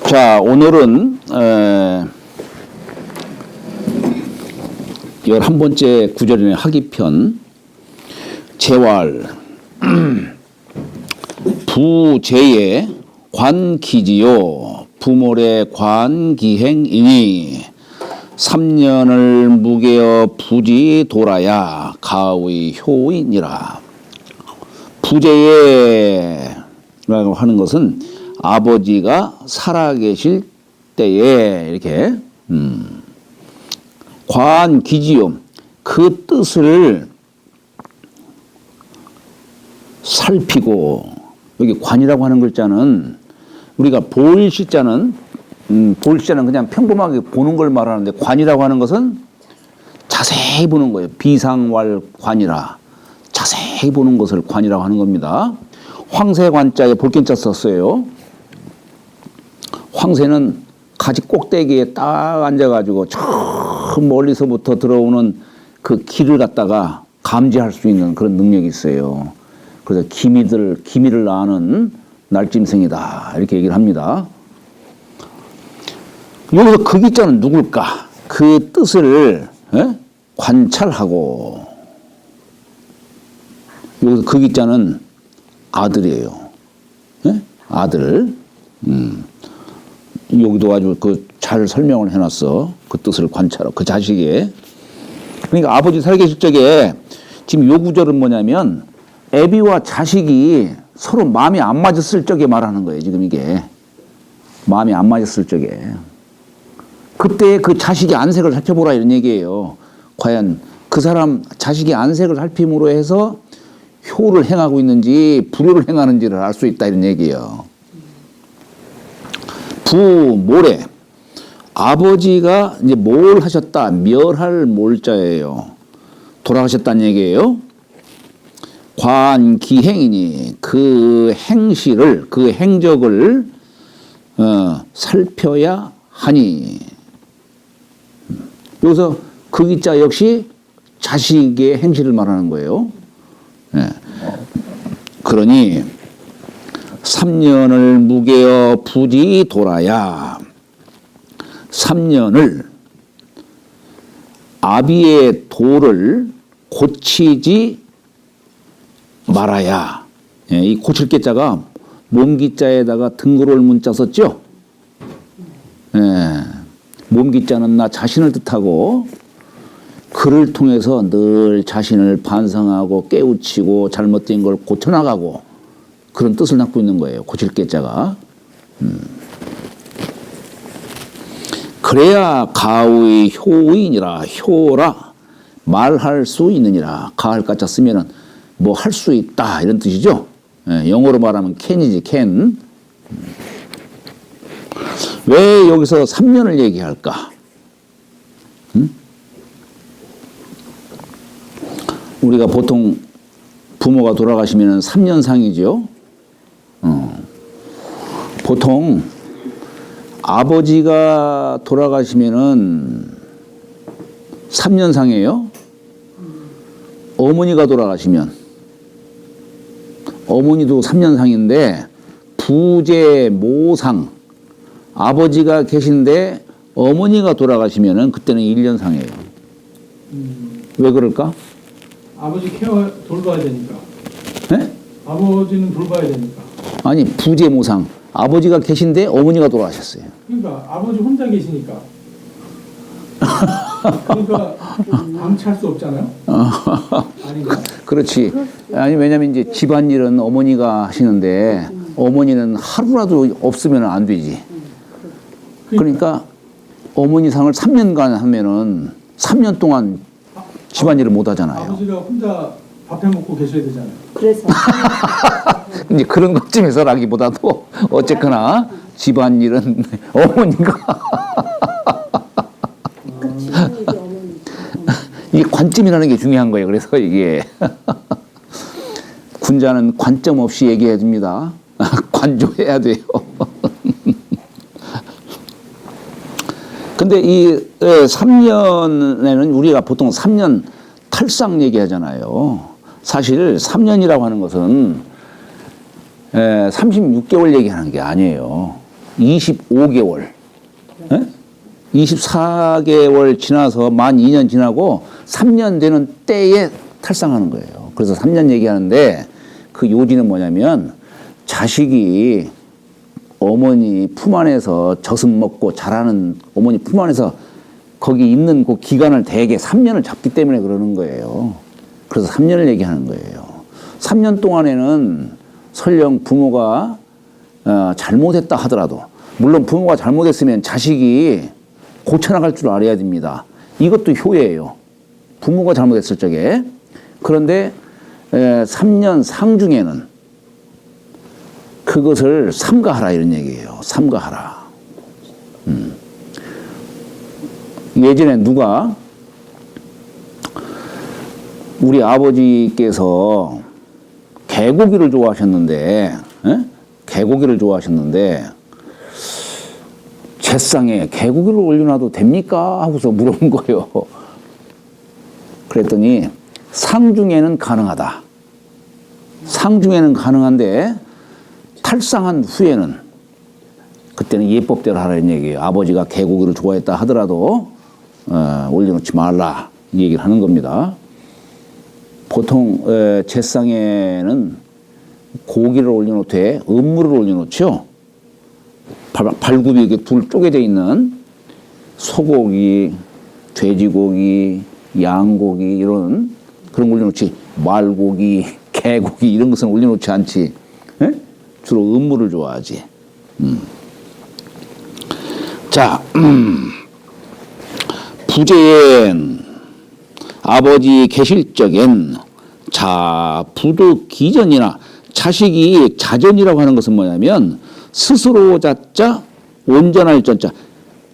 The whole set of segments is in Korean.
자, 오늘은 11번째 구절인의 하기편 재활 부재의 관기지요 부몰의 관기행이니 3년을 무게여 부지 돌아야 가의 효이니라. 부재의라고 하는 것은 아버지가 살아계실 때에 이렇게 관기지요 그 뜻을 살피고, 여기 관이라고 하는 글자는 우리가 볼 시자는 그냥 평범하게 보는 걸 말하는데, 관이라고 하는 것은 자세히 보는 거예요. 비상왈관이라 자세히 보는 것을 관이라고 하는 겁니다. 황새관자에 볼견자 썼어요. 황새는 가지 꼭대기에 딱 앉아가지고 저 멀리서부터 들어오는 그 길을 갖다가 감지할 수 있는 그런 능력이 있어요. 그래서 기미를 아는 날짐승이다 이렇게 얘기를 합니다. 여기서 그 기자는 누굴까? 그 뜻을 관찰하고, 여기서 그 기자는 아들이에요. 아들. 여기도 아주 잘 설명을 해놨어. 그 뜻을 관찰하고 그 자식의. 그러니까 아버지 살계실 적에 지금 요 구절은 뭐냐면 애비와 자식이 서로 마음이 안 맞았을 적에 말하는 거예요. 지금 이게 마음이 안 맞았을 적에 그때 그 자식의 안색을 살펴보라 이런 얘기예요. 과연 그 사람 자식의 안색을 살핌으로 해서 효를 행하고 있는지 불효를 행하는지를 알 수 있다 이런 얘기예요. 부모래, 아버지가 이제 뭘 하셨다, 멸할 몰자예요. 돌아가셨다는 얘기예요. 관기행이니 그 행실을, 그 행적을 살펴야 하니. 여기서 그 기자 역시 자식의 행실을 말하는 거예요. 그러니 3년을 무게여 부지 돌아야, 3년을 아비의 도를 고치지 말아야. 이 고칠 개자가 몸기자에다가 등골을 문자 썼죠. 몸기자는 나 자신을 뜻하고, 그를 통해서 늘 자신을 반성하고 깨우치고 잘못된 걸 고쳐나가고 그런 뜻을 갖고 있는 거예요. 고칠 개자가. 그래야 가의 효이니라. 효라 말할 수 있느니라. 가할 가짜 쓰면은 뭐 할 수 있다 이런 뜻이죠. 영어로 말하면 can이지, can. 왜 여기서 3년을 얘기할까? 우리가 보통 부모가 돌아가시면 3년상이죠. 보통 아버지가 돌아가시면은 3년상이에요. 어머니가 돌아가시면 어머니도 3년상인데, 부재 모상, 아버지가 계신데 어머니가 돌아가시면은 그때는 1년상이에요. 왜 그럴까? 아버지 케어 돌봐야 되니까. 네? 아버지는 돌봐야 되니까. 아니, 부재 모상, 아버지가 계신데 어머니가 돌아가셨어요. 그러니까 아버지 혼자 계시니까. 그러니까 방치할 수 없잖아요. 아닌가? 그렇지. 아니, 왜냐면 이제 집안일은 어머니가 하시는데 어머니는 하루라도 없으면 안 되지. 그러니까 어머니 상을 3년간 하면은 3년 동안 집안일을 못 하잖아요. 아버지가 혼자 밥 해 먹고 계셔야 되잖아요. 그래서 이제 그런 것쯤에서라기보다도 어쨌거나 집안일은 어머니가 이게 관점이라는 게 중요한 거예요. 그래서 이게 군자는 관점 없이 얘기해 줍니다. 관조해야 돼요. 근데 이 3년에는 우리가 보통 3년 탈상 얘기하잖아요. 사실 3년이라고 하는 것은 36개월 얘기하는 게 아니에요. 25개월, 24개월 지나서 만 2년 지나고 3년 되는 때에 탈상하는 거예요. 그래서 3년 얘기하는데 그 요지는 뭐냐면 자식이 어머니 품 안에서 젖은 먹고 자라는 어머니 품 안에서 거기 있는 그 기간을 대개 3년을 잡기 때문에 그러는 거예요. 그래서 3년을 얘기하는 거예요. 3년 동안에는 설령 부모가 잘못했다 하더라도, 물론 부모가 잘못했으면 자식이 고쳐나갈 줄 알아야 됩니다. 이것도 효예요. 부모가 잘못했을 적에. 그런데 3년 상중에는 그것을 삼가하라 이런 얘기예요. 삼가하라. 예전에 누가 우리 아버지께서 개고기를 좋아하셨는데, 개고기를 좋아하셨는데 제상에 개고기를 올려놔도 됩니까? 하고서 물어본 거예요. 그랬더니 상중에는 가능하다. 상중에는 가능한데 탈상한 후에는 그때는 예법대로 하라는 얘기예요. 아버지가 개고기를 좋아했다 하더라도 올려놓지 말라 이 얘기를 하는 겁니다. 보통 제상에는 고기를 올려놓되 음물을 올려놓죠. 발굽이 이렇게 둘 쪼개져 있는 소고기, 돼지고기, 양고기 이런 그런 거 올려놓지 말고기, 개고기 이런 것은 올려놓지 않지. 에? 주로 음물을 좋아하지. 자, 부재엔 아버지 계실 적엔 자 부득 기전이나 자식이 자전이라고 하는 것은 뭐냐면 스스로 자자 온전할 전자,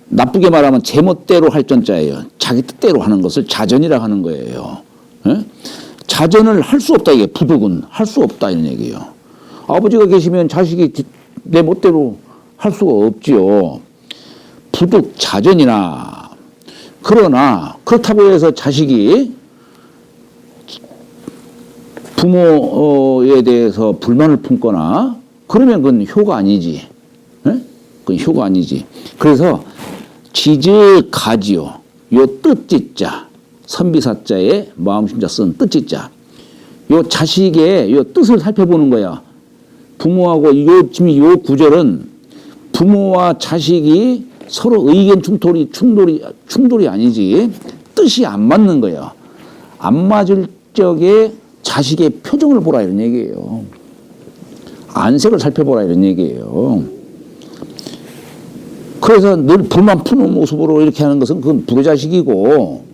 나쁘게 말하면 제멋대로 할 전자예요. 자기 뜻대로 하는 것을 자전이라고 하는 거예요. 에? 자전을 할 수 없다 이게 부득은 할 수 없다 이런 얘기예요. 아버지가 계시면 자식이 내 멋대로 할 수가 없지요. 부득 자전이나 그러나 그렇다고 해서 자식이 부모에 대해서 불만을 품거나 그러면 그건 효가 아니지. 에? 그건 효가 아니지. 그래서 지즈가지요. 요 뜻지자 선비사자에 마음심자 쓴 뜻지자. 요 자식의 요 뜻을 살펴보는 거야. 부모하고 지금 요 구절은 부모와 자식이 서로 의견 충돌이 아니지. 뜻이 안 맞는 거야. 안 맞을 적에 자식의 표정을 보라 이런 얘기예요. 안색을 살펴보라 이런 얘기예요. 그래서 늘 불만 푸는 모습으로 이렇게 하는 것은 그건 불효자식이고,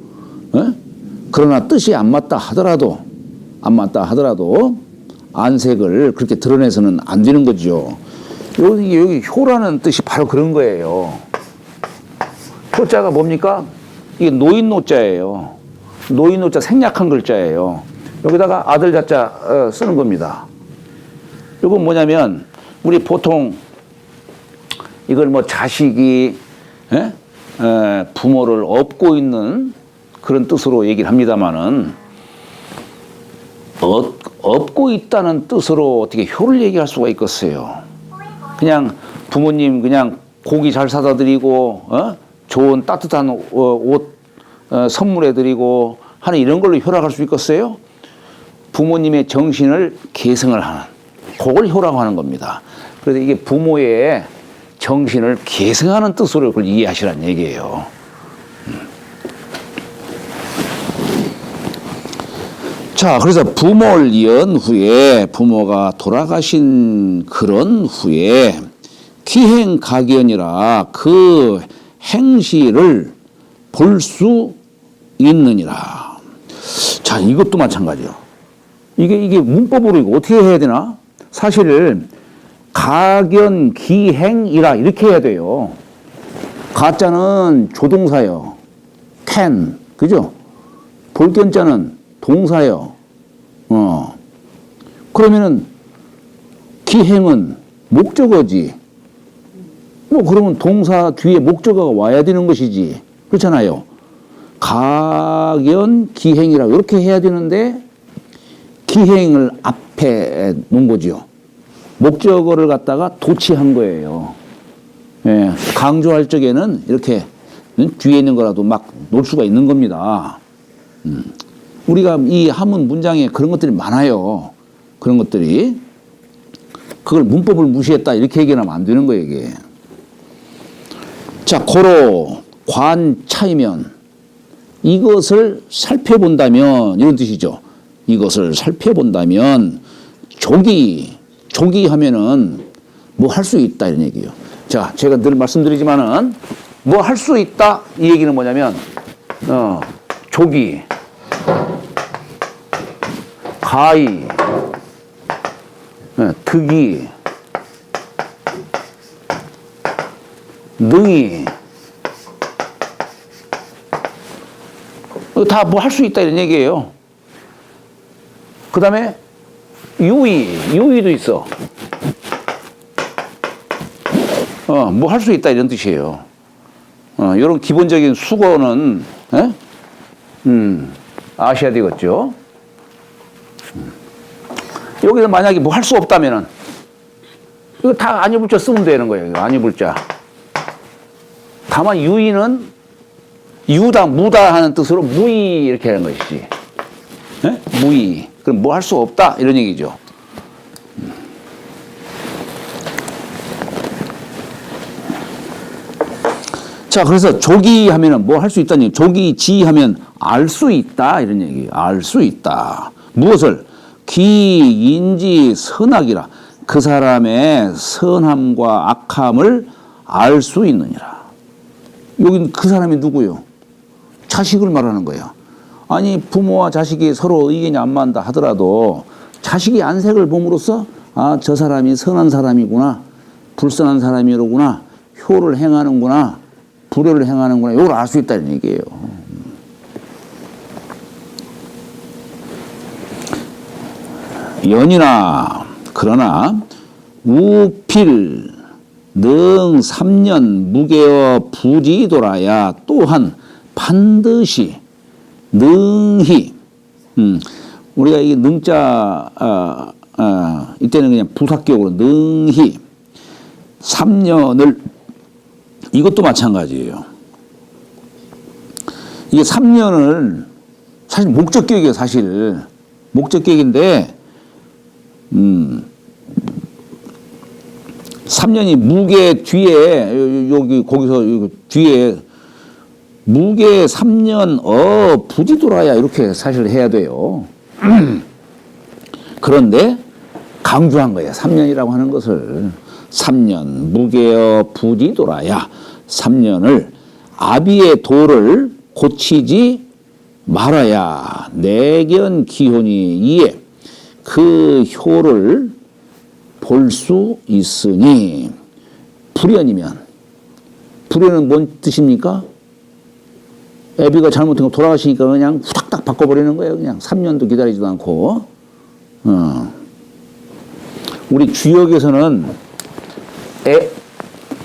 그러나 뜻이 안 맞다 하더라도 안색을 그렇게 드러내서는 안 되는 거죠. 여기 효라는 뜻이 바로 그런 거예요. 효자가 뭡니까? 이게 노인노자예요. 노인노자 생략한 글자예요. 여기다가 아들 자자 쓰는 겁니다. 이건 뭐냐면 우리 보통 이걸 뭐 자식이 부모를 업고 있는 그런 뜻으로 얘기를 합니다마는 업고 있다는 뜻으로 어떻게 효를 얘기할 수가 있겠어요. 그냥 부모님 그냥 고기 잘 사다 드리고 좋은 따뜻한 옷 선물해 드리고 하는 이런 걸로 효락할 수 있겠어요? 부모님의 정신을 계승을 하는 그걸 효라고 하는 겁니다. 그래서 이게 부모의 정신을 계승하는 뜻으로 그걸 이해하시라는 얘기예요. 자, 그래서 부모를 이은 후에 부모가 돌아가신 그런 후에 기행가견이라 그 행시를 볼 수 있느니라. 자, 이것도 마찬가지요. 이게 문법으로 이거 어떻게 해야 되나? 사실 가견 기행이라 이렇게 해야 돼요. 가자는 조동사요. can, 그죠? 볼견자는 동사요. 그러면은 기행은 목적어지. 뭐 그러면 동사 뒤에 목적어가 와야 되는 것이지. 그렇잖아요. 가견 기행이라고 이렇게 해야 되는데 기행을 앞에 놓은 거지요. 목적어를 갖다가 도치한 거예요. 예, 강조할 적에는 이렇게 뒤에 있는 거라도 막 놓을 수가 있는 겁니다. 우리가 이 한문 문장에 그런 것들이 많아요. 그런 것들이. 그걸 문법을 무시했다 이렇게 얘기하면 안 되는 거예요, 이게. 자, 고로 관차이면 이것을 살펴본다면 이런 뜻이죠. 이것을 살펴본다면 조기 하면은 뭐 할 수 있다 이런 얘기예요. 자, 제가 늘 말씀드리지만은 뭐 할 수 있다 이 얘기는 뭐냐면 조기, 가히, 득이, 능이 다 뭐 할 수 있다 이런 얘기예요. 그 다음에 유의도 있어. 뭐 할 수 있다 이런 뜻이에요. 이런 기본적인 수거는 아셔야 되겠죠. 여기서 만약에 뭐 할 수 없다면은 이거 다 아니불자 쓰면 되는 거예요. 아니불자. 다만 유의는 유다, 무다 하는 뜻으로 무의 이렇게 하는 것이지. 무의. 그럼 뭐 할 수 없다 이런 얘기죠. 자, 그래서 조기 하면은 뭐 할 수 있다니, 조기지 하면 알 수 있다 이런 얘기예요. 알 수 있다. 무엇을? 기, 인지, 선악이라. 그 사람의 선함과 악함을 알 수 있느니라. 여기는 그 사람이 누구요? 자식을 말하는 거예요. 아니, 부모와 자식이 서로 의견이 안 맞는다 하더라도 자식이 안색을 봄으로써 아, 저 사람이 선한 사람이구나, 불선한 사람이로구나, 효를 행하는구나, 불효를 행하는구나, 이걸 알 수 있다는 얘기예요. 연이나 그러나 우필 능 3년 무게어 부지돌아야 또한 반드시 능히 우리가 이 능자 이때는 그냥 부사격으로 능히 3년을 이것도 마찬가지예요. 이게 3년을 사실 목적격이에요. 사실 목적격인데 3년이 무게 뒤에 여기 거기서 뒤에 무게 3년 부지돌아야 이렇게 사실 해야 돼요. 그런데 강조한 거예요. 3년이라고 하는 것을 3년 무게어 부지돌아야 3년을 아비의 도를 고치지 말아야 내견 기혼이 이에 그 효를 볼 수 있으니 불연이면 불연은 뭔 뜻입니까? 애비가 잘못한 거 돌아가시니까 그냥 후닥닥 바꿔버리는 거예요. 그냥 3년도 기다리지도 않고. 우리 주역에서는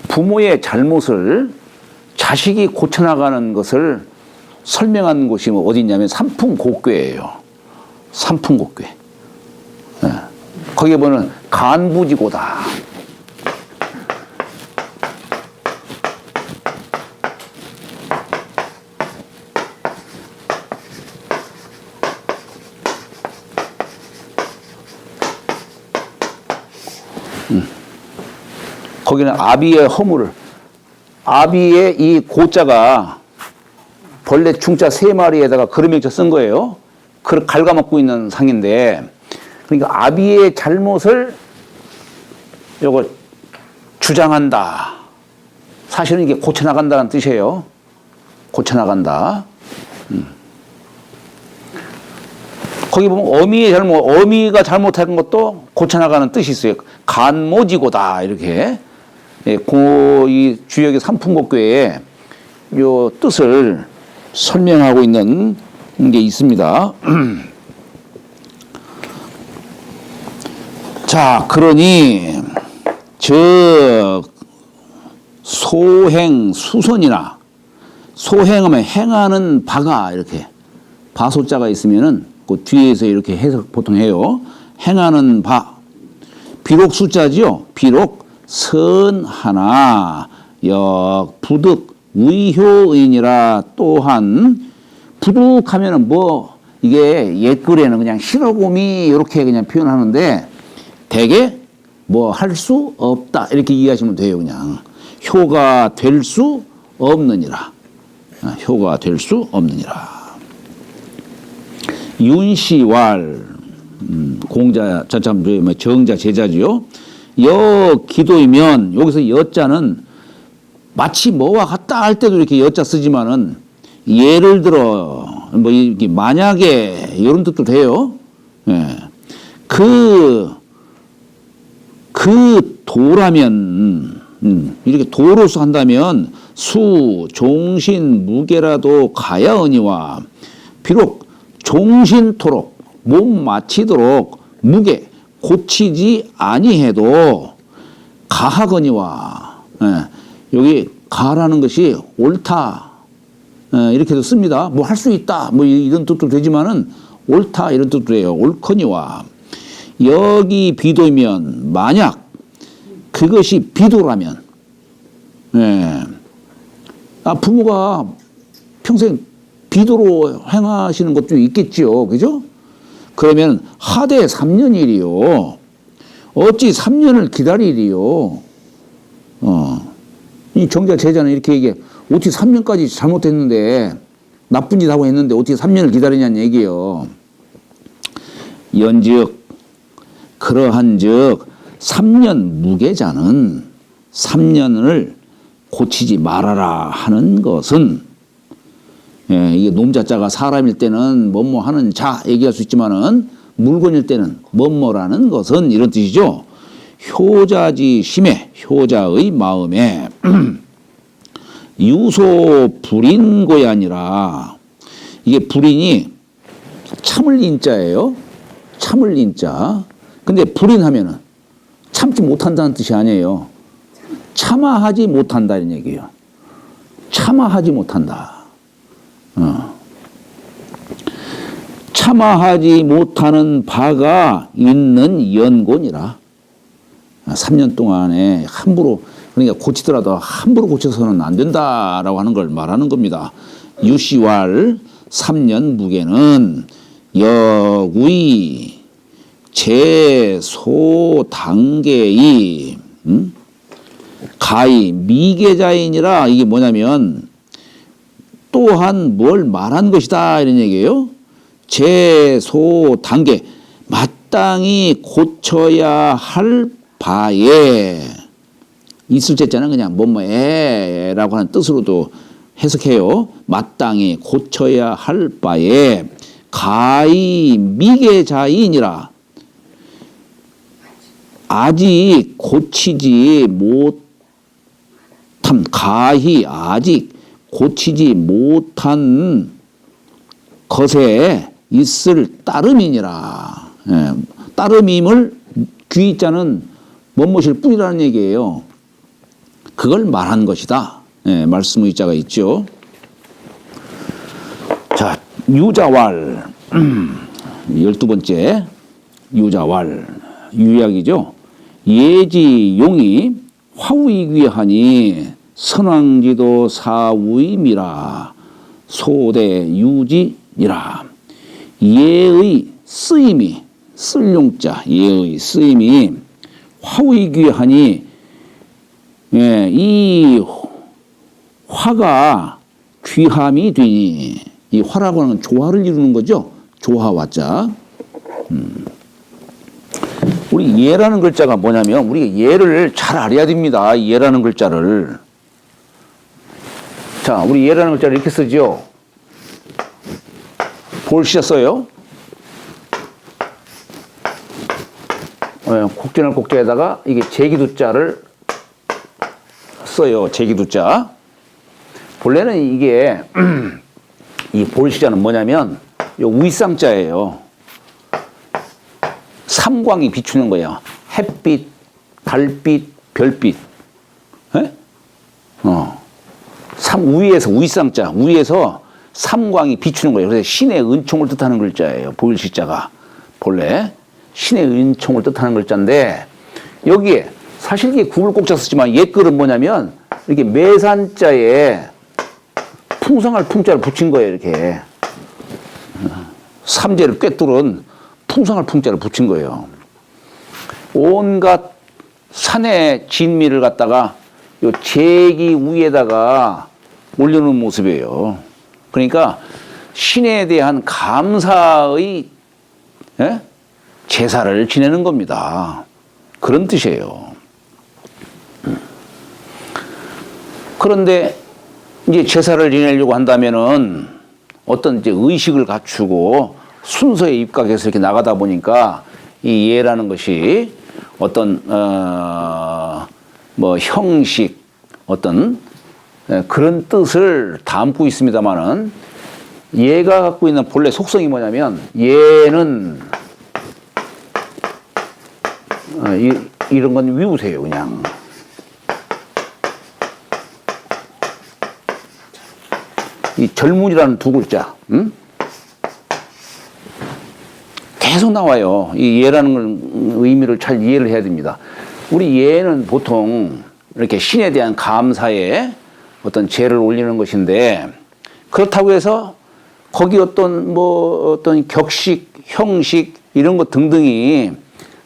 부모의 잘못을 자식이 고쳐나가는 것을 설명한 곳이 뭐 어디 있냐면 삼풍곡괴예요. 삼풍곡괴. 거기에 보면 간부지고다. 거기는 아비의 허물을, 아비의 이 고자가 벌레 충자 3마리에다가 그름명자 쓴 거예요. 그걸 갉아먹고 있는 상인데, 그러니까 아비의 잘못을 요거 주장한다. 사실은 이게 고쳐나간다는 뜻이에요. 고쳐나간다. 거기 보면 어미가 잘못한 것도 고쳐나가는 뜻이 있어요. 간모지고다 이렇게. 이 주역의 삼풍곡괴에 요 뜻을 설명하고 있는 게 있습니다. 자, 그러니 즉 소행 수선이나 소행하면 행하는 바가 이렇게 바소자가 있으면은 그 뒤에서 이렇게 해석 보통 해요. 행하는 바 비록 숫자지요. 비록 선하나 부득 의효의니라. 또한 부득하면은 뭐 이게 옛글에는 그냥 실어곰이 이렇게 그냥 표현하는데 대개 뭐 할 수 없다 이렇게 이해하시면 돼요. 그냥 효가 될 수 없느니라. 효가 될 수 없느니라. 윤시왈 공자 참 정자 제자지요. 기도이면 여기서 여자는 마치 뭐와 같다 할 때도 이렇게 여자 쓰지만은 예를 들어 뭐 이게 만약에 이런 뜻도 돼요. 예. 그 도라면 이렇게 도로서 한다면 수 종신 무게라도 가야하니와 비록 종신토록 몸 마치도록 무게 고치지 아니해도 가하거니와. 예. 여기 가라는 것이 옳다 이렇게도 씁니다. 뭐 할 수 있다 뭐 이런 뜻도 되지만은 옳다 이런 뜻도 돼요. 옳거니와. 여기 비도이면 만약 그것이 비도라면, 예. 부모가 평생 비도로 행하시는 것도 있겠지요. 그죠? 그러면 하되 3년이리요. 어찌 3년을 기다리리요. 이 정자 제자는 이렇게 얘기해. 어떻게 3년까지 잘못했는데, 나쁜 짓 하고 했는데 어떻게 3년을 기다리냐는 얘기예요. 연즉, 그러한즉 3년 무게자는 3년을 고치지 말아라 하는 것은, 예, 이게 놈자자가 사람일 때는 뭐뭐 하는 자 얘기할 수 있지만은 물건일 때는 뭐뭐라는 것은 이런 뜻이죠. 효자지 심해, 효자의 마음에 유소 불인고이 아니라. 이게 불인이 참을 인자예요. 참을 인자. 근데 불인하면은 참지 못한다는 뜻이 아니에요. 참아하지 못한다 이런 얘기예요. 참아하지 못한다. 참아하지 못하는 바가 있는 연곤이라. 3년 동안에 함부로, 그러니까 고치더라도 함부로 고쳐서는 안 된다라고 하는 걸 말하는 겁니다. 유시왈 3년 무게는 여구이 제소 단계이 가히 미계자이니라. 이게 뭐냐면 또한 뭘 말한 것이다 이런 얘기예요. 제소 단계, 마땅히 고쳐야 할 바에, 있을 제자는 그냥 뭐뭐에라고 하는 뜻으로도 해석해요. 마땅히 고쳐야 할 바에 가히 미계자이니라. 아직 고치지 못한, 가히 아직 고치지 못한 것에 있을 따름이니라. 예, 따름임을 귀자는 뭐뭇일 뿐이라는 얘기예요. 그걸 말한 것이다. 예, 말씀 의자가 있죠. 자, 유자왈 12번째 유자왈 유약이죠. 예지용이 화우이귀하니 선왕지도 사우임이라 소대 유지니라. 예의 쓰임이, 쓸용자 예의 쓰임이 화우이귀하니, 예, 이 화가 귀함이 되니. 이 화라고 하는 건 조화를 이루는 거죠. 조화와자. 우리 예라는 글자가 뭐냐면 우리가 예를 잘 알아야 됩니다. 예라는 글자를. 자, 우리 예라는 글자를 이렇게 쓰죠. 볼시자 써요. 곡전을 곡자에다가 이게 제기두자를 써요. 제기두자. 본래는 이게 이 볼시자는 뭐냐면 요 위쌍자예요. 삼광이 비추는 거예요. 햇빛, 달빛, 별빛. 예? 위에서 위쌍자, 위에서 삼광이 비추는 거예요. 그래서 신의 은총을 뜻하는 글자예요. 볼시자가 본래 신의 은총을 뜻하는 글자인데, 여기에 사실 이게 구불 꼭자 쓰지만 옛글은 뭐냐면 이렇게 매산자에 풍성할 풍자를 붙인 거예요, 이렇게. 삼재를 꿰뚫은 풍성할 풍자를 붙인 거예요. 온갖 산의 진미를 갖다가 요 제기 위에다가 올려놓은 모습이에요. 그러니까 신에 대한 감사의 제사를 지내는 겁니다. 그런 뜻이에요. 그런데 이제 제사를 지내려고 한다면은 어떤 이제 의식을 갖추고 순서에 입각해서 이렇게 나가다 보니까 이 예라는 것이 어떤 뭐 형식 어떤 그런 뜻을 담고 있습니다만은 예가 갖고 있는 본래 속성이 뭐냐면 예는 이런 건 외우세요 그냥. 이 젊은이라는 두 글자, 계속 나와요. 이 예라는 의미를 잘 이해를 해야 됩니다. 우리 예는 보통 이렇게 신에 대한 감사에 어떤 제를 올리는 것인데 그렇다고 해서 거기 어떤 격식, 형식 이런 것 등등이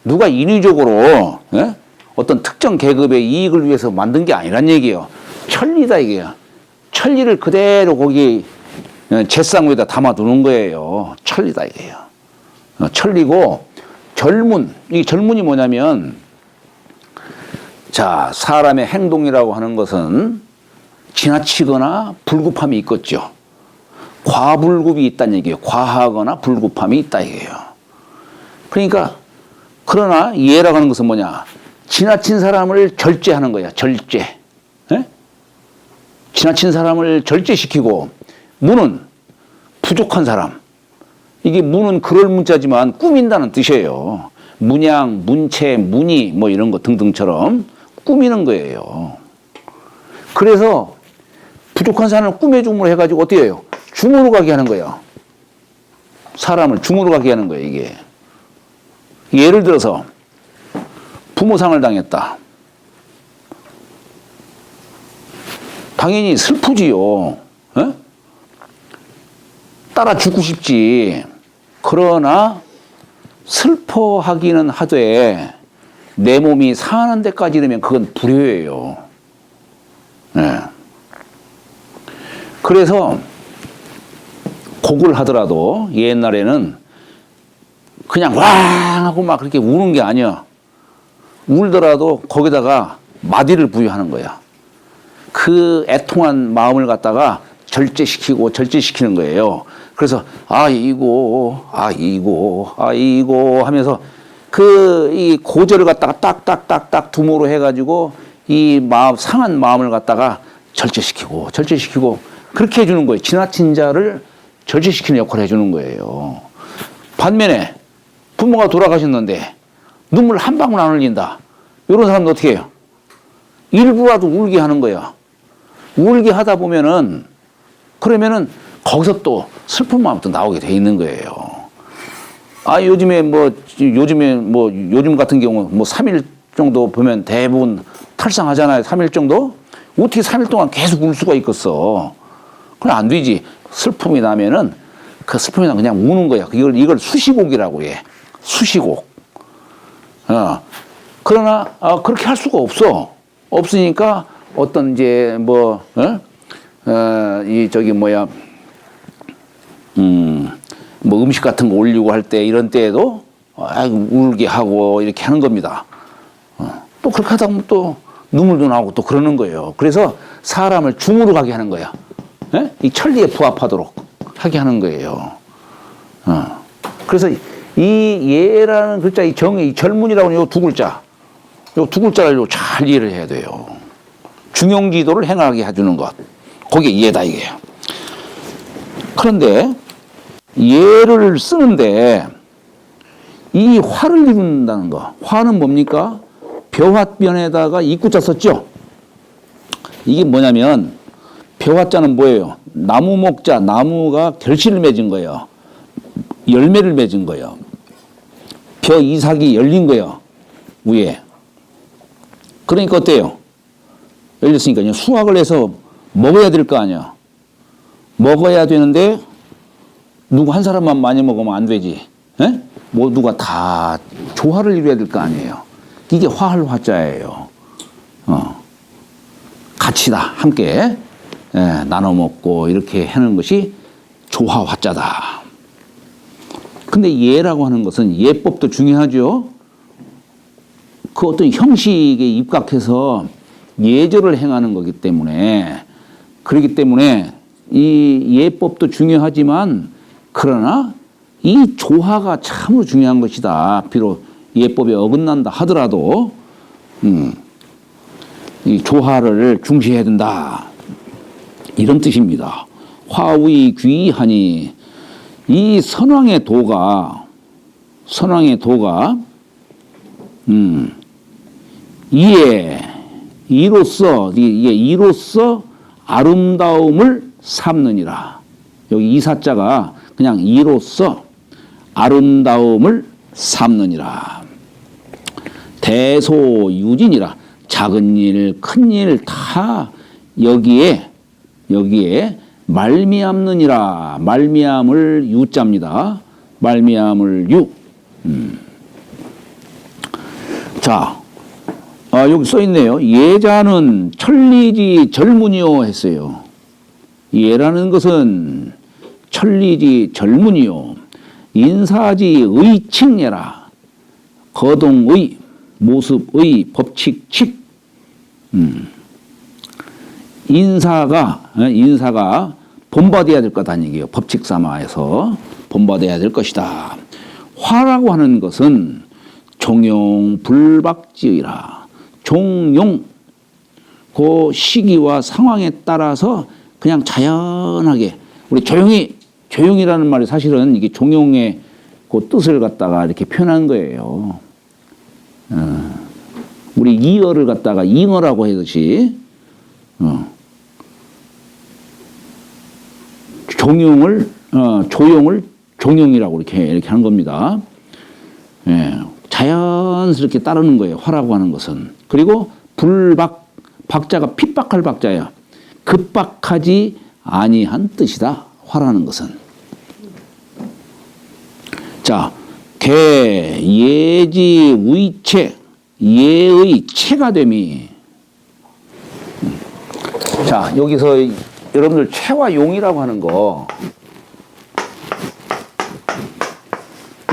누가 인위적으로 어떤 특정 계급의 이익을 위해서 만든 게 아니란 얘기예요. 천리다 이게요. 천리를 그대로 거기 제상 위에다 담아두는 거예요. 천리다 이게요. 천리고 이 젊은이 뭐냐면 자 사람의 행동이라고 하는 것은 지나치거나 불급함이 있겠죠. 과불급이 있다는 얘기예요. 과하거나 불급함이 있다 이게요. 그러니까 그러나 예라고 하는 것은 뭐냐? 지나친 사람을 절제하는 거야. 절제. 지나친 사람을 절제시키고 무는 부족한 사람. 이게 무는 그럴 문자지만 꾸민다는 뜻이에요. 문양, 문체, 문의 뭐 이런 거 등등처럼 꾸미는 거예요. 그래서 부족한 사람을 꾸며줌으로 해가지고 어떻게 해요? 중으로 가게 하는 거예요. 사람을 중으로 가게 하는 거예요, 이게. 예를 들어서 부모상을 당했다. 당연히 슬프지요. 따라 죽고 싶지. 그러나 슬퍼하기는 하되 내 몸이 상하는 데까지 이르면 그건 불효예요. 그래서 곡을 하더라도 옛날에는 그냥 왕 하고 막 그렇게 우는 게 아니야. 울더라도 거기다가 마디를 부여하는 거야. 그 애통한 마음을 갖다가 절제시키는 거예요. 그래서 아이고 하면서 이 고절을 갖다가 딱딱딱딱 두모로 해가지고 이 마음 상한 마음을 갖다가 절제시키고 그렇게 해주는 거예요. 지나친 자를 절제시키는 역할을 해주는 거예요. 반면에 부모가 돌아가셨는데 눈물 한 방울 안 흘린다. 이런 사람도 어떻게 해요? 일부라도 울게 하는 거야. 울게 하다 보면은 그러면은 거기서 또 슬픈 마음이 또 나오게 돼 있는 거예요. 요즘 같은 경우 3일 정도 보면 대부분 탈상하잖아요. 3일 정도? 어떻게 3일 동안 계속 울 수가 있겠어. 그럼 안 되지. 슬픔이 나면은 그 슬픔이 나면 그냥 우는 거야. 이걸 수시곡이라고 해. 수시곡. 그러나 그렇게 할 수가 없어. 없으니까 어떤 이제 음식 같은 거 올리고 할 때 이런 때에도 울게 하고 이렇게 하는 겁니다. 또 그렇게 하다 보면 또 눈물도 나오고 또 그러는 거예요. 그래서 사람을 중으로 가게 하는 거야. 이 천리에 부합하도록 하게 하는 거예요. 그래서 이 예라는 글자, 이 젊은이라고 하는 이 두 글자, 이 두 글자를 잘 이해를 해야 돼요. 중용지도를 행하게 해주는 것. 그게 예다, 이게요. 그런데 예를 쓰는데 이 화를 이룬다는 거. 화는 뭡니까? 벼화변에다가 이구자 썼죠? 이게 뭐냐면 벼화자는 뭐예요? 나무 목자, 나무가 결실을 맺은 거예요. 열매를 맺은 거예요. 벼 이삭이 열린 거예요. 위에. 그러니까 어때요? 열렸으니까요. 수확을 해서 먹어야 될 거 아니야. 먹어야 되는데 누구 한 사람만 많이 먹으면 안 되지. 에? 모두가 다 조화를 이루어야 될 거 아니에요. 이게 화할 화자예요. 같이다 함께 나눠 먹고 이렇게 하는 것이 조화 화자다. 근데 예라고 하는 것은 예법도 중요하죠. 그 어떤 형식에 입각해서 예절을 행하는 거기 때문에 그렇기 때문에 이 예법도 중요하지만 그러나 이 조화가 참으로 중요한 것이다. 비록 예법에 어긋난다 하더라도 이 조화를 중시해야 된다. 이런 뜻입니다. 화의 귀하니 이 선왕의 도가 이로써 아름다움을 삼느니라. 여기 이사자가 그냥 이로써 아름다움을 삼느니라. 대소유진이라. 작은 일, 큰 일 다 여기에 말미암느니라. 말미암을 유자입니다. 말미암을 유. 자, 여기 써 있네요. 예자는 천리지 젊은이요 했어요. 예라는 것은 천리지 젊은이요. 인사지 의칭예라. 거동의, 모습의 법칙칙. 인사가 본받아야 될 것 아니에요. 법칙 삼아에서 본받아야 될 것이다. 화라고 하는 것은 종용 불박지의라. 종용 그 시기와 상황에 따라서 그냥 자연하게 우리 조용이라는 말이 사실은 이게 종용의 그 뜻을 갖다가 이렇게 표현한 거예요. 우리 이어를 갖다가 잉어라고 하듯이 조용을 종용이라고 이렇게 한 겁니다. 예, 자연스럽게 따르는 거예요. 화라고 하는 것은. 그리고 박자가 핍박할 박자야. 급박하지 아니한 뜻이다. 화라는 것은. 자, 개 예지 위체 예의 체가 됨이. 자, 여기서 여러분들 체와 용이라고 하는 거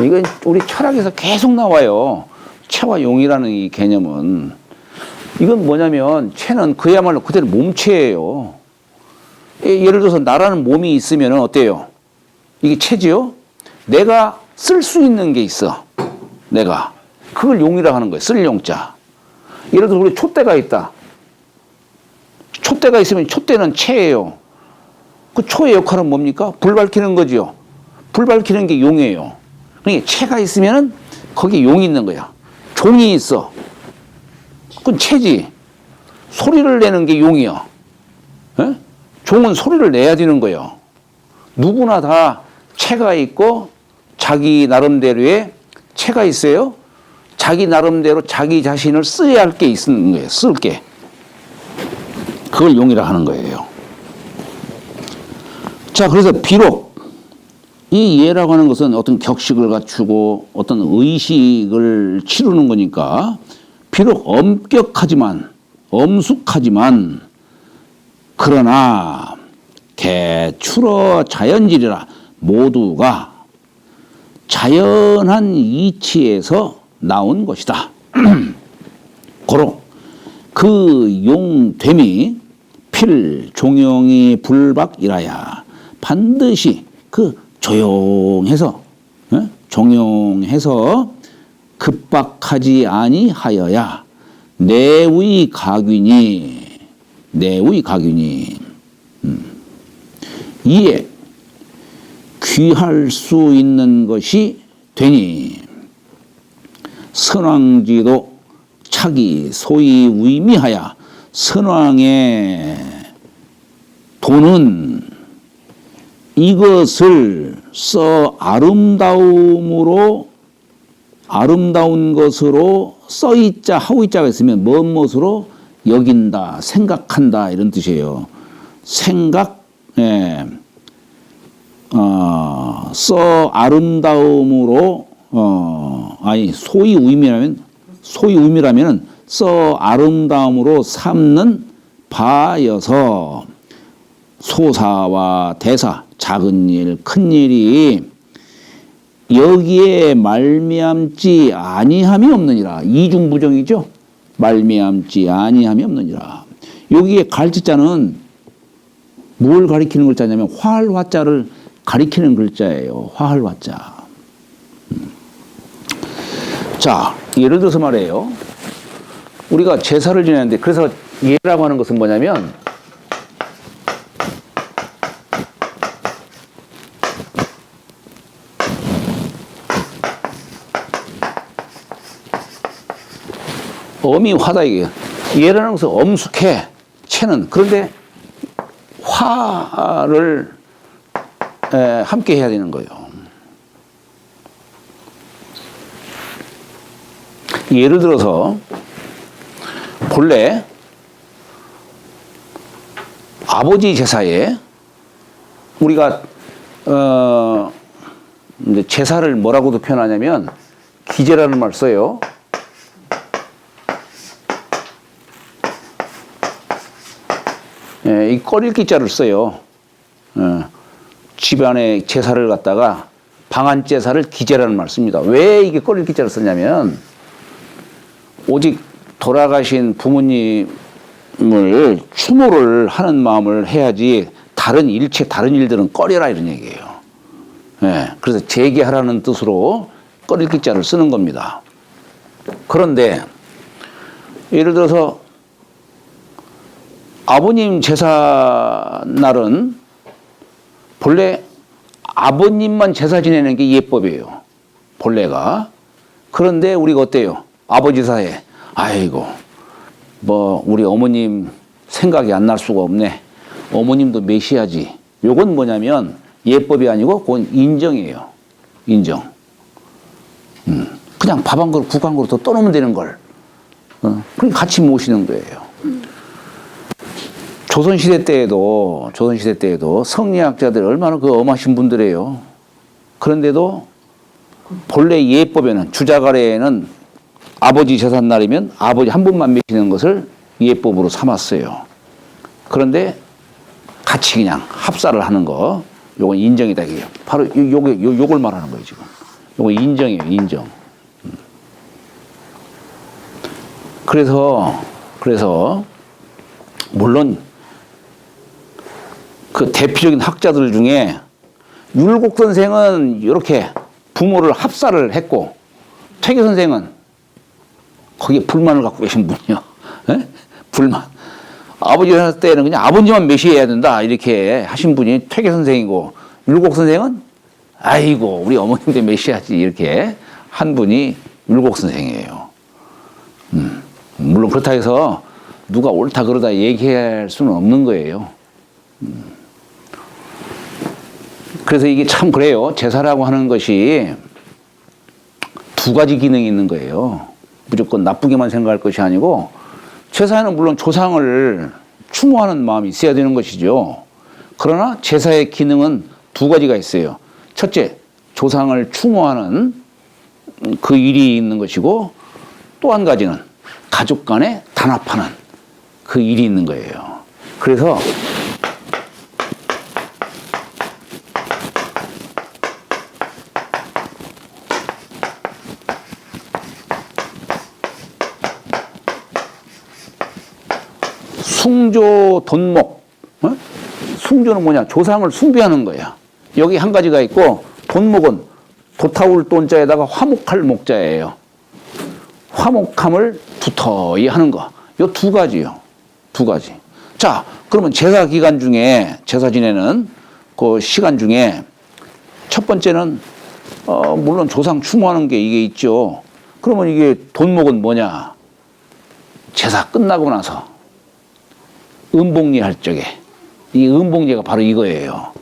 이건 우리 철학에서 계속 나와요. 체와 용이라는 이 개념은 이건 뭐냐면 체는 그야말로 그대로 몸체예요. 예를 들어서 나라는 몸이 있으면 어때요? 이게 체지요? 내가 쓸 수 있는 게 있어. 내가 그걸 용이라고 하는 거예요. 쓸 용자. 예를 들어서 우리 촛대가 있다. 촛대가 있으면 촛대는 체예요. 그 초의 역할은 뭡니까? 불 밝히는 거지요. 불 밝히는 게 용이에요. 그러니까 체가 있으면은 거기에 용이 있는 거야. 종이 있어. 그건 체지. 소리를 내는 게 용이야. 에? 종은 소리를 내야 되는 거예요. 누구나 다 체가 있고 자기 나름대로의 체가 있어요. 자기 나름대로 자기 자신을 써야 할 게 있는 거예요. 쓸 게. 그걸 용이라 하는 거예요. 자, 그래서 비록 이 예라고 하는 것은 어떤 격식을 갖추고 어떤 의식을 치르는 거니까 비록 엄숙하지만 그러나 개추러 자연질이라 모두가 자연한 이치에서 나온 것이다. 고로 그 용됨이 필종용이 불박이라야 반드시 그 조용해서 종용해서 급박하지 아니하여야 내의 가균이 이에 귀할 수 있는 것이 되니 선왕지도 차기 소위 위미하여 선왕의 도는 이것을 써 아름다운 것으로 써있자 하우이자가 있으면 뭔 못으로 여긴다, 생각한다 이런 뜻이에요. 생각, 예, 써 아름다움으로 아니 소위 의미라면 써 아름다움으로 삼는 바여서 소사와 대사 작은 일, 큰 일이 여기에 말미암지 아니함이 없느니라. 이중부정이죠. 말미암지 아니함이 없느니라. 여기에 갈지자는 뭘 가리키는 글자냐면 화할화자를 가리키는 글자예요. 화할화자. 자, 예를 들어서 말이에요. 우리가 제사를 지내는데 그래서 예라고 하는 것은 뭐냐면 엄이 화다 이게. 예라는 것은 엄숙해, 채는. 그런데 화를 함께 해야 되는 거예요. 예를 들어서 본래 아버지 제사에 우리가 이제 제사를 뭐라고도 표현하냐면 기제라는 말 써요. 이 꺼릴기 자를 써요. 집안의 제사를 갖다가 방한 제사를 기제라는 말 씁니다. 왜 이게 꺼릴기 자를 썼냐면 오직 돌아가신 부모님을 추모를 하는 마음을 해야지 다른 일들은 꺼려라 이런 얘기예요. 그래서 재개하라는 뜻으로 꺼릴기 자를 쓰는 겁니다. 그런데 예를 들어서 아버님 제사 날은 본래 아버님만 제사 지내는 게 예법이에요. 본래가. 그런데 우리가 어때요? 아버지 제사에 아이고 뭐 우리 어머님 생각이 안 날 수가 없네. 어머님도 메시아지. 요건 뭐냐면 예법이 아니고 그건 인정이에요. 인정. 그냥 밥 한 그릇 국 한 그릇 더 떠놓으면 되는 걸. 그럼 같이 모시는 거예요. 조선시대 때에도 성리학자들 얼마나 그 엄하신 분들이에요. 그런데도 본래 예법에는 주자가래에는 아버지 제삿날이면 아버지 한 분만 모시는 것을 예법으로 삼았어요. 그런데 같이 그냥 합사를 하는 거, 요건 인정이다 이게요. 바로 요걸 말하는 거예요 지금. 요건 인정이에요, 인정. 그래서 물론 그 대표적인 학자들 중에 율곡 선생은 이렇게 부모를 합사를 했고 퇴계 선생은 거기에 불만을 갖고 계신 분이요. 에? 불만. 아버지 할 때는 그냥 아버지만 메시해야 된다 이렇게 하신 분이 퇴계 선생이고 율곡 선생은 아이고 우리 어머님도 메시하지 이렇게 한 분이 율곡 선생이에요. 물론 그렇다 해서 누가 옳다 그러다 얘기할 수는 없는 거예요. 그래서 이게 참 그래요. 제사라고 하는 것이 두 가지 기능이 있는 거예요. 무조건 나쁘게만 생각할 것이 아니고 제사에는 물론 조상을 추모하는 마음이 있어야 되는 것이죠. 그러나 제사의 기능은 두 가지가 있어요. 첫째, 조상을 추모하는 그 일이 있는 것이고 또 한 가지는 가족 간에 단합하는 그 일이 있는 거예요. 그래서 숭조 돈목. 숭조는 뭐냐? 조상을 숭배하는 거야. 여기 한 가지가 있고 돈목은 도타울 돈자에다가 화목할 목자예요. 화목함을 두터이 하는 거. 요 두 가지요. 두 가지. 자, 그러면 제사 기간 중에 제사 지내는 그 시간 중에 첫 번째는 물론 조상 추모하는 게 이게 있죠. 그러면 이게 돈목은 뭐냐? 제사 끝나고 나서 음복리 할 적에 이 음복리가 바로 이거예요.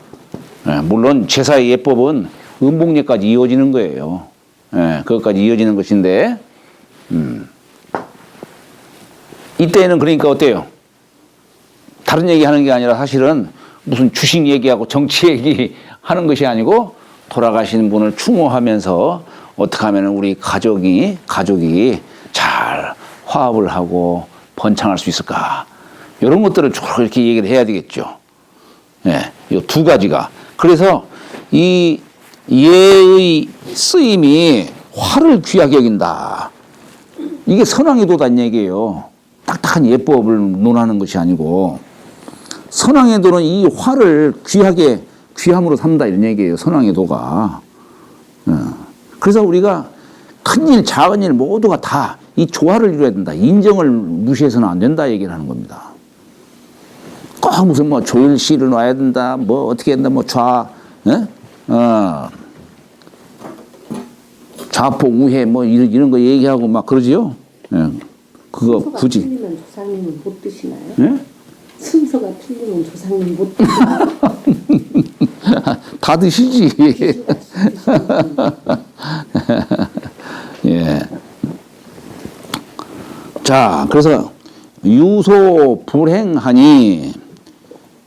물론 제사의 예법은 음복리까지 이어지는 거예요. 그것까지 이어지는 것인데 이때는 그러니까 어때요? 다른 얘기 하는 게 아니라 사실은 무슨 주식 얘기하고 정치 얘기 하는 것이 아니고 돌아가신 분을 추모하면서 어떻게 하면 우리 가족이 잘 화합을 하고 번창할 수 있을까? 이런 것들을 쭉 이렇게 얘기를 해야 되겠죠. 예, 이 두 가지가. 그래서 이 예의 쓰임이 화를 귀하게 여긴다. 이게 선왕의 도다는 얘기예요. 딱딱한 예법을 논하는 것이 아니고 선왕의 도는 이 화를 귀함으로 삼다 이런 얘기예요. 선왕의 도가. 그래서 우리가 큰 일, 작은 일 모두가 다 이 조화를 이루어야 된다. 인정을 무시해서는 안 된다 얘기를 하는 겁니다. 꼭 무슨 뭐 조일시를 놔야 된다. 뭐 어떻게 된다. 뭐 좌포 우회 뭐 이런 거 얘기하고 막 그러지요. 예. 그거 굳이. 틀리면 조상님은 못 드시나요? 예? 순서가 틀리면 조상님 못 드시나요? 다 드시지. 예. 자, 그래서 유소 불행하니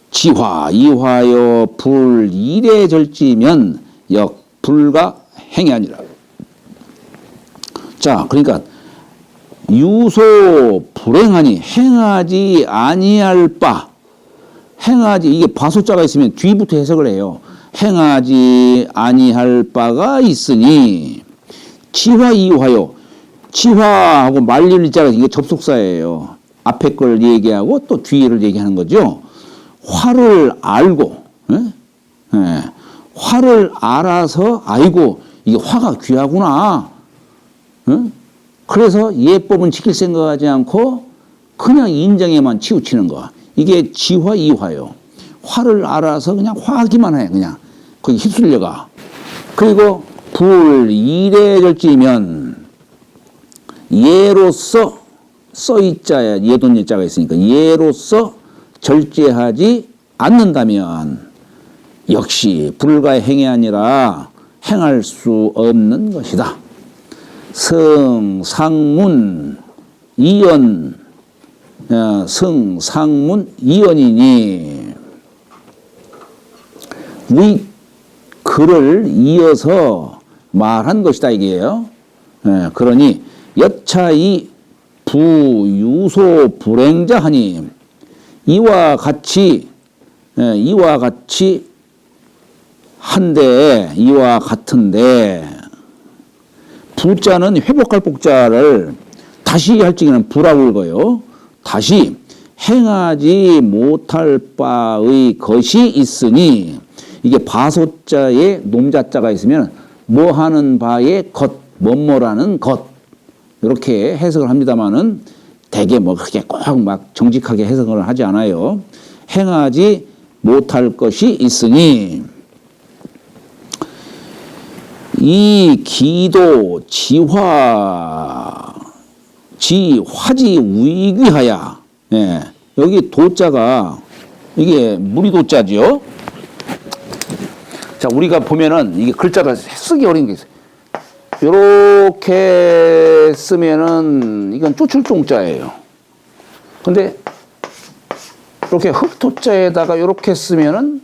지화 이화여 불 이래 절지면 역 불가 행이 아니라. 자, 그러니까 유소 불행하니 행하지 아니할 바. 행하지, 이게 바소자가 있으면 뒤부터 해석을 해요. 행하지 아니할 바가 있으니 지화 이화요. 지화하고 말릴 자가 이게 접속사예요. 앞에 걸 얘기하고 또 뒤를 얘기하는 거죠. 화를 알고, 화를 알아서 아이고 이게 화가 귀하구나. 그래서 예법은 지킬 생각하지 않고 그냥 인정에만 치우치는 거. 이게 지화 이화요. 화를 알아서 그냥 화하기만 해. 그냥 거기 휩쓸려가. 그리고 불 이래 절지면 예로서 써있자야 예돈 예자가 있으니까 예로서 절제하지 않는다면 역시 불가행이 아니라 행할 수 없는 것이다. 성상문 이언 성상문 이언이니 위 글을 이어서 말한 것이다 이게요. 그러니 여차이 부유소 불행자하니 이와 같이 한데 이와 같은데 부자는 회복할 복자를 다시 할 적에는 부라고 읽어요. 다시 행하지 못할 바의 것이 있으니 이게 바소자에 놈자자가 있으면 뭐 하는 바의 것, 뭐뭐라는 것 이렇게 해석을 합니다만은 대개 뭐 그렇게 꼭 막 정직하게 해석을 하지 않아요. 행하지 못할 것이 있으니 이 기도 지화지 위귀하야. 예. 여기 도자가 이게 무리도자죠. 자, 우리가 보면은 이게 글자가 쓰기 어려운 게 있어요. 요렇게 쓰면은 이건 쪼출종자예요. 근데 이렇게 흑토자에다가 요렇게 쓰면은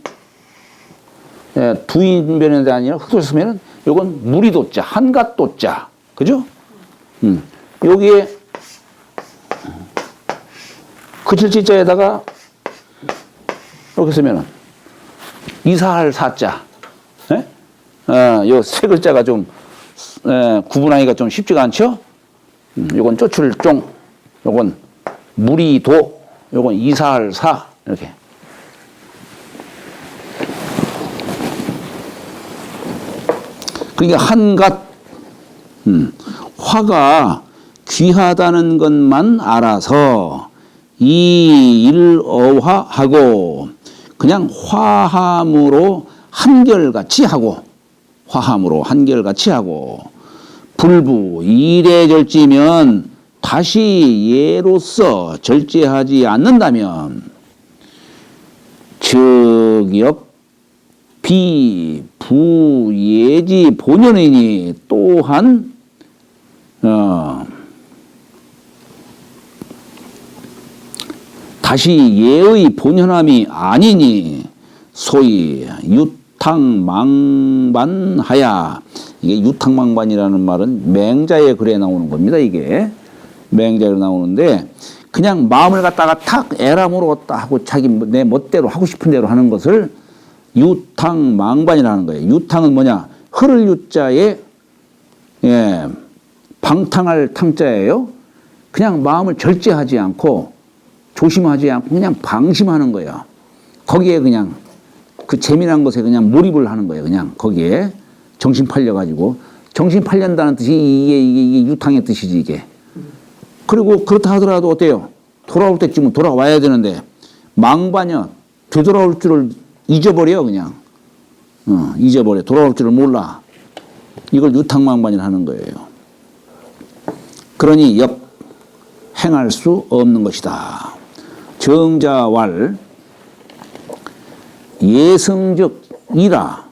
두인변이 아니라 흑토자 쓰면은 요건 무리도자, 한갓도자. 그죠? 여기에 그칠지자에다가 이렇게 쓰면은 이사할 사자. 요 세 글자가 좀 구분하기가 좀 쉽지가 않죠? 요건 쪼출종, 요건 무리도, 요건 이사할 사 이렇게. 그러니까 한갓 화가 귀하다는 것만 알아서 이일어화하고 그냥 화함으로 한결같이 하고 불부 이래 절지면 다시 예로서 절제하지 않는다면 즉역 비부예지 본연이니 또한 다시 예의 본현함이 아니니 소위 유탕망반하야. 이게 유탕망반이라는 말은 맹자의 글에 나오는 겁니다. 이게 맹자에 나오는데 그냥 마음을 갖다가 탁 에라모로 하고 자기 내 멋대로 하고 싶은 대로 하는 것을 유탕망반이라는 거예요. 유탕은 뭐냐? 흐를 유자에 방탕할 탕자예요. 그냥 마음을 절제하지 않고 조심하지 않고 그냥 방심하는 거예요. 거기에 그냥 그 재미난 것에 그냥 몰입을 하는 거예요. 그냥 거기에 정신 팔려가지고 정신 팔린다는 뜻이 이게 유탕의 뜻이지 이게. 그리고 그렇다 하더라도 어때요? 돌아올 때쯤은 돌아와야 되는데 망반이야. 되돌아올 줄을 잊어버려 그냥. 잊어버려. 돌아올 줄을 몰라. 이걸 유탕망반이라 하는 거예요. 그러니 행할 수 없는 것이다. 정자왈 예승적 이라.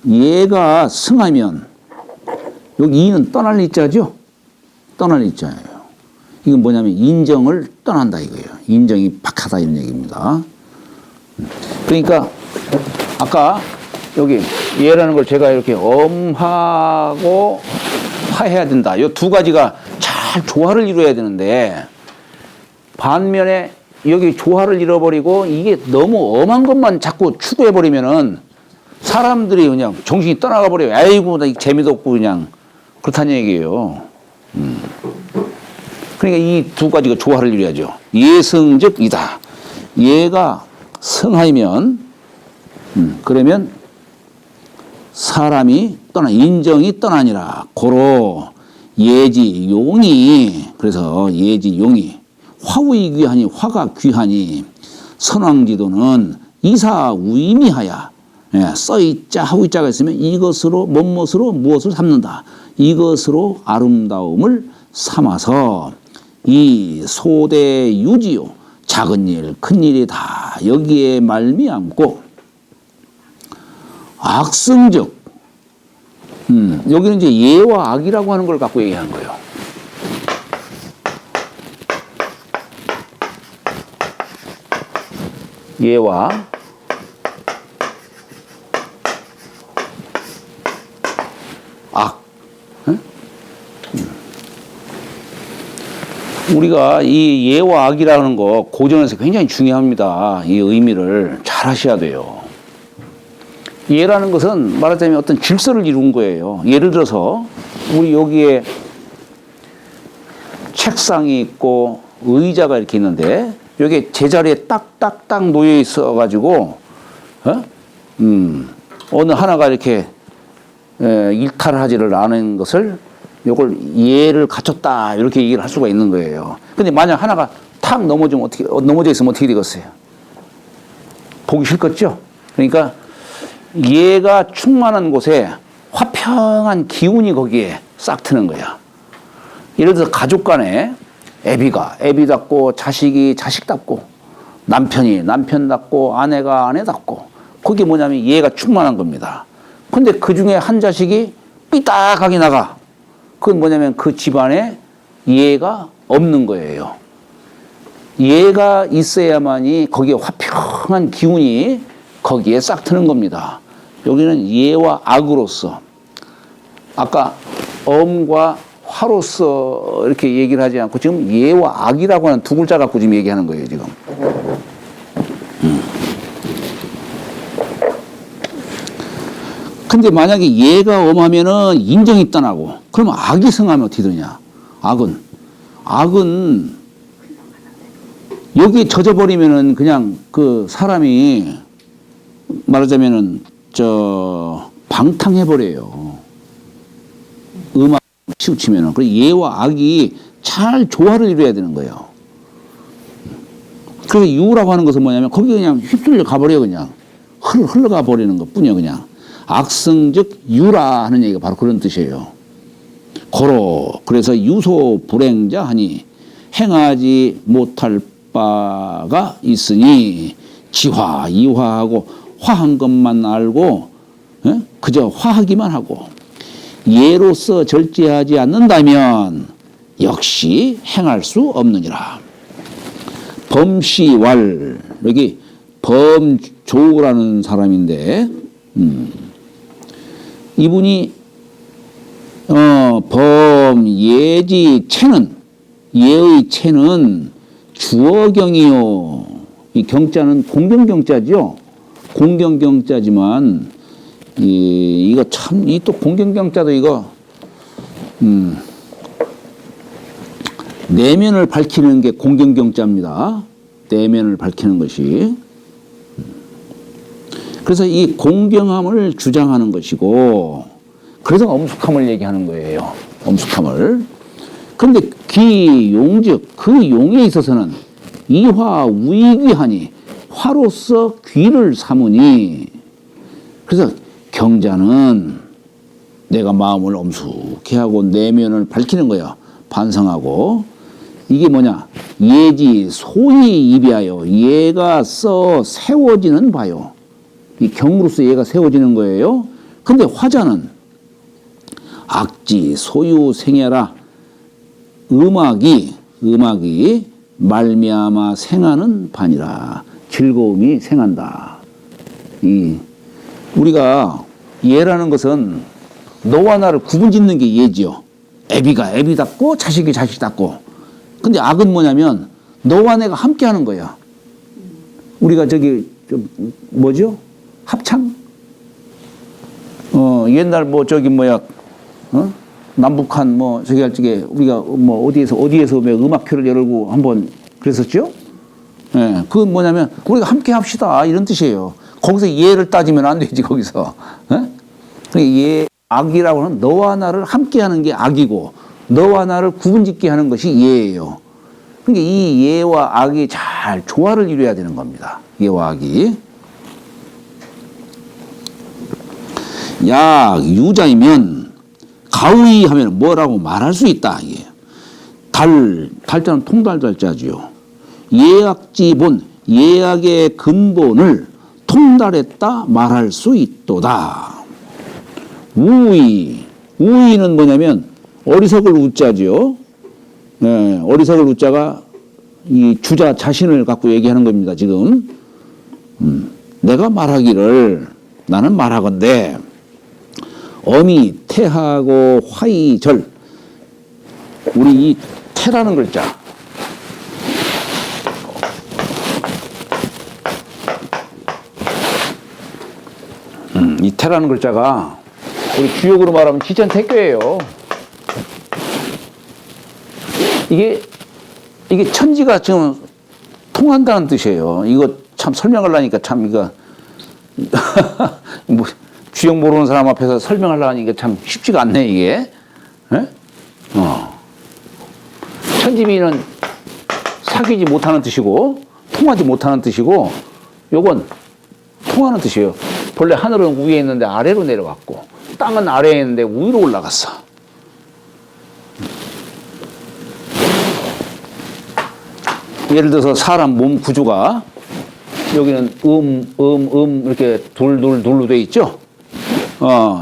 예가 승하면 여기 이는 떠날 이자죠. 떠날 이자예요. 이건 뭐냐면 인정을 떠난다 이거예요. 인정이 박하다 이런 얘기입니다. 그러니까 아까 여기 예라는 걸 제가 이렇게 엄하고 화해야 된다. 이 두 가지가 잘 조화를 이루어야 되는데 반면에 여기 조화를 잃어버리고 이게 너무 엄한 것만 자꾸 추구해버리면은 사람들이 그냥 정신이 떠나가 버려요. 아이고, 나 재미도 없고 그냥 그렇다는 얘기예요. 그러니까 이 두 가지가 조화를 이루어야죠. 예승적 이다. 예가 성하면 그러면 사람이 인정이 떠나니라. 고로 예지 용이 그래서 예지 용이 화우이 귀하니 화가 귀하니 선왕지도는 이사 우임이하야. 써있자 하우이자가 있으면 이것으로 뭔것으로 무엇을 삼는다. 이것으로 아름다움을 삼아서 이 소대 유지요 작은 일 큰 일이 다 여기에 말미암고 악성적 여기는 이제 예와 악이라고 하는 걸 갖고 얘기하는 거예요. 예와 악. 우리가 이 예와 악이라는 거 고전에서 굉장히 중요합니다. 이 의미를 잘 하셔야 돼요. 예라는 것은 말하자면 어떤 질서를 이룬 거예요. 예를 들어서 우리 여기에 책상이 있고 의자가 이렇게 있는데 여기 제자리에 딱딱딱 놓여 있어 가지고 어느 하나가 이렇게 일탈하지를 않은 것을 요걸 예를 갖췄다 이렇게 얘기를 할 수가 있는 거예요. 근데 만약 하나가 탁 넘어지면 넘어져 있으면 어떻게 되겠어요? 보기 싫겠죠? 그러니까 예가 충만한 곳에 화평한 기운이 거기에 싹 트는 거야. 예를 들어서 가족 간에 애비가 애비답고 자식이 자식답고 남편이 남편답고 아내가 아내답고 그게 뭐냐면 예가 충만한 겁니다. 근데 그 중에 한 자식이 삐딱하게 나가. 그건 뭐냐면 그 집안에 예가 없는 거예요. 예가 있어야만이 거기에 화평한 기운이 거기에 싹 트는 겁니다. 여기는 예와 악으로서 아까 엄과 화로서 이렇게 얘기를 하지 않고 지금 예와 악이라고 하는 두 글자 갖고 지금 얘기하는 거예요, 지금. 근데 만약에 예가 엄하면은 인정이 떠나고 그러면 악이 성하면 어떻게 되냐? 악은 여기에 젖어버리면은 그냥 그 사람이 말하자면은 방탕해버려요. 음악 치우치면은. 그래서 예와 악이 잘 조화를 이루어야 되는 거예요. 그래서 유라고 하는 것은 뭐냐면 거기 그냥 휩쓸려 가버려 그냥. 흘러가 버리는 것 뿐이에요 그냥. 악성적 유라 하는 얘기가 바로 그런 뜻이에요. 고로 그래서 유소 불행자 하니 행하지 못할 바가 있으니 지화 이화하고 화한 것만 알고 그저 화하기만 하고 예로서 절제하지 않는다면 역시 행할 수 없느니라. 범씨왈 여기 범조라는 사람인데 이분이 범예지 체는 예의 체는 주어경이요. 이 경자는 공경경자죠. 공경경자지만 이거 참 이 또 공경경자도 이거 내면을 밝히는 게 공경경자입니다. 내면을 밝히는 것이. 그래서 이 공경함을 주장하는 것이고, 그래서 엄숙함을 얘기하는 거예요. 엄숙함을. 그런데 귀용즉 그 용에 있어서는 이화 우이귀하니 화로서 귀를 삼으니. 그래서 경자는 내가 마음을 엄숙히 하고 내면을 밝히는 거야. 반성하고. 이게 뭐냐? 예지 소위 이비하여 예가 써 세워지는 바요. 이 경으로서 예가 세워지는 거예요. 근데 화자는 악지 소유 생애라 음악이 말미암아 생하는 반이라. 즐거움이 생한다. 우리가 예라는 것은 너와 나를 구분짓는 게 예지요. 애비가 애비답고 자식이 자식답고. 근데 악은 뭐냐면 너와 내가 함께 하는 거야. 우리가 저기 뭐죠? 합창? 옛날 뭐 저기 뭐야? 남북한 뭐 저기 할 적에 우리가 뭐 어디에서 음악회를 열고 한번 그랬었죠? 예, 그건 뭐냐면 우리가 함께 합시다 이런 뜻이에요. 거기서 예를 따지면 안 되지 거기서. 예? 예, 악이라고 하는 너와 나를 함께 하는 게 악이고 너와 나를 구분짓게 하는 것이 예예요. 그러니까 이 예와 악이 잘 조화를 이루어야 되는 겁니다. 예와 악이. 약 유자이면 가위 하면 뭐라고 말할 수 있다. 이게. 달자는 통달달자지요. 예악지본 예악의 근본을 통달했다 말할 수 있도다. 우의는 뭐냐면 어리석을 우자지요. 네, 어리석을 우자가 이 주자 자신을 갖고 얘기하는 겁니다. 지금 내가 말하기를 나는 말하건대 어미 태하고 화이절. 우리 이 태라는 글자 이 태라는 글자가 우리 주역으로 말하면 지천태교예요. 이게 천지가 지금 통한다는 뜻이에요. 이거 참 설명하려니까 참 이거 뭐 주역 모르는 사람 앞에서 설명하려니까 참 쉽지가 않네 이게. 에? 천지미는 사귀지 못하는 뜻이고 통하지 못하는 뜻이고 요건 통하는 뜻이에요. 본래 하늘은 위에 있는데 아래로 내려왔고 땅은 아래에 있는데 위로 올라갔어. 예를 들어서 사람 몸 구조가 여기는 이렇게 둘로 돼 있죠.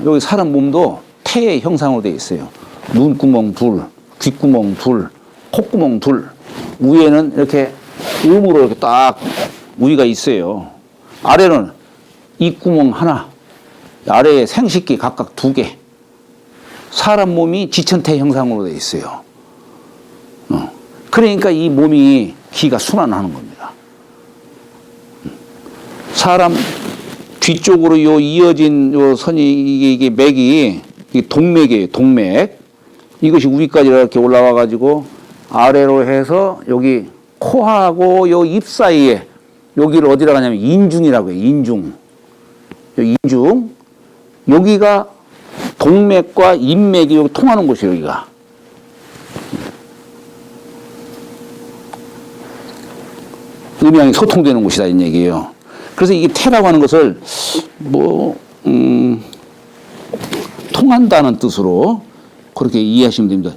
여기 사람 몸도 태의 형상으로 돼 있어요. 눈구멍 둘, 귓구멍 둘, 콧구멍 둘. 위에는 이렇게 음으로 이렇게 딱 위가 있어요. 아래는 입구멍 하나, 아래에 생식기 각각 2개. 사람 몸이 지천태 형상으로 돼 있어요. 그러니까 이 몸이 기가 순환하는 겁니다. 사람 뒤쪽으로 요 이어진 요 선이 이게 맥이 이게 동맥이에요. 동맥. 이것이 위까지 이렇게 올라와 가지고 아래로 해서 여기 코하고 요 입 사이에 여기를 어디라고 하냐면 인중이라고 해요. 인중. 인중. 여기가 동맥과 인맥이 여기 통하는 곳이에요. 여기가. 음양이 소통되는 곳이다 이 얘기예요. 그래서 이게 태라고 하는 것을 통한다는 뜻으로 그렇게 이해하시면 됩니다.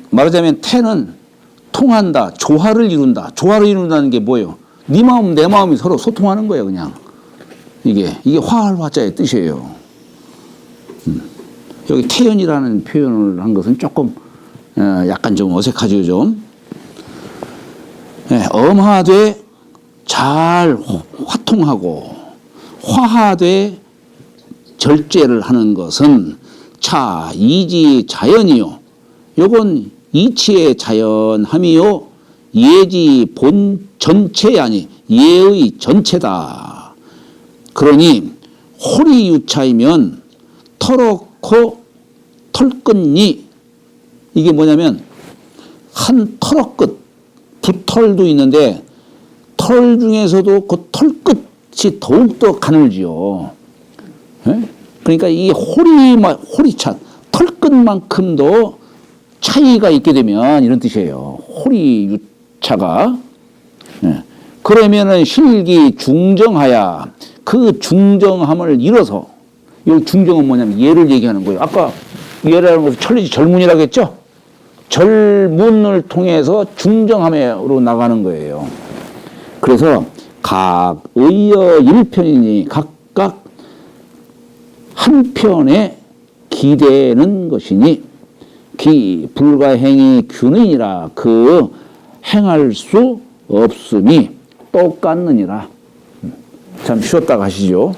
말하자면 태는 통한다, 조화를 이룬다. 조화를 이룬다는 게 뭐예요? 네 마음 내 마음이 서로 소통하는 거예요. 그냥 이게 화할 화자의 뜻이에요. 여기 태연이라는 표현을 한 것은 조금 약간 좀 어색하죠 좀. 예, 엄하되 잘 화통하고 화하되 절제를 하는 것은 차 이지 자연이요. 요건 이치의 자연함이요. 예지 본 전체 아니 예의 전체다. 그러니 호리유차이면 털었고 털끝니 이게 뭐냐면 한 털어끝 붓털도 있는데 털 중에서도 그 털끝이 더욱더 가늘지요. 예? 그러니까 이 호리차 털끝만큼도 차이가 있게 되면 이런 뜻이에요. 호리유차가. 예. 그러면은 실기 중정하야 그 중정함을 잃어서 이 중정은 뭐냐면 예를 얘기하는 거예요. 아까 예라는 것은 천리지 절문이라고 했죠? 절문을 통해서 중정함으로 나가는 거예요. 그래서 각 의여 일편이니 각각 한 편에 기대는 것이니 기 불가행이 균이니라 그 행할 수 없음이 똑같느니라. 잠 쉬었다 가시죠.